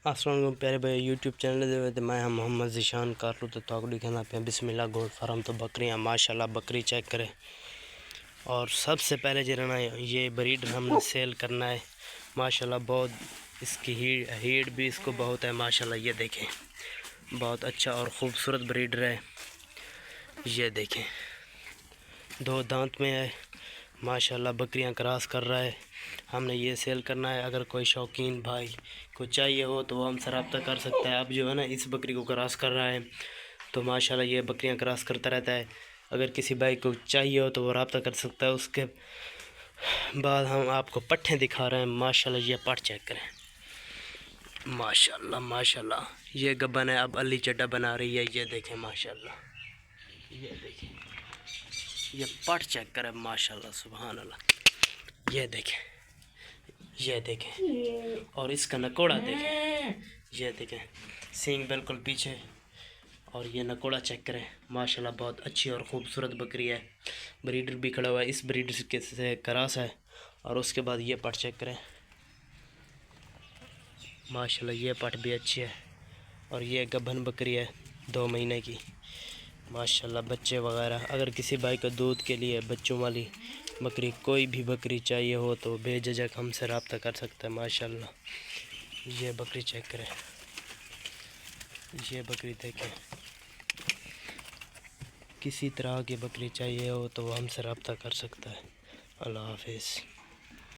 السلام علیکم پیارے بھائی یوٹیوب چینل دے تے میں محمد ذیشان کر لوں تو تاکہ دکھانا پہ بسم اللہ گوڈ فارم تو بکریاں ماشاءاللہ بکری چیک کریں. اور سب سے پہلے جرنا یہ بریڈر ہم نے سیل کرنا ہے ماشاءاللہ. بہت اس کی ہیٹ بھی اس کو بہت ہے ماشاءاللہ. یہ دیکھیں بہت اچھا اور خوبصورت بریڈر ہے. یہ دیکھیں 2 دانت میں ہے ماشاءاللہ. بکریاں کراس کر رہا ہے. ہم نے یہ سیل کرنا ہے. اگر کوئی شوقین بھائی کو چاہیے ہو تو وہ ہم سے رابطہ کر سکتا ہے. اب جو ہے نا اس بکری کو کراس کر رہا ہے تو ماشاءاللہ یہ بکریاں کراس کرتا رہتا ہے. اگر کسی بھائی کو چاہیے ہو تو وہ رابطہ کر سکتا ہے. اس کے بعد ہم آپ کو پٹھیں دکھا رہے ہیں ماشاءاللہ. یہ پٹھ چیک کریں ماشاءاللہ ماشاءاللہ. یہ گبن ہے اب علی چڈا بنا رہی ہے. یہ دیکھیں ماشاءاللہ. یہ دیکھیں یہ پٹھ چیک کریں ماشاءاللہ سبحان اللہ. یہ دیکھیں یہ دیکھیں اور اس کا نکوڑا دیکھیں. یہ دیکھیں سینگ بالکل پیچھے. اور یہ نکوڑا چیک کریں ماشاءاللہ. بہت اچھی اور خوبصورت بکری ہے. بریڈر بھی کھڑا ہوا ہے. اس بریڈر کے سے کراس ہے. اور اس کے بعد یہ پٹ چیک کریں ماشاءاللہ. یہ پٹ بھی اچھی ہے. اور یہ گبھن بکری ہے 2 مہینے کی ماشاءاللہ. بچے وغیرہ اگر کسی بھائی کو دودھ کے لیے بچوں والی بکری کوئی بھی بکری چاہیے ہو تو بے جھجک ہم سے رابطہ کر سکتا ہے ماشاءاللہ. یہ بکری چیک کریں. یہ بکری دیکھیں. کسی طرح کی بکری چاہیے ہو تو وہ ہم سے رابطہ کر سکتا ہے. اللہ حافظ.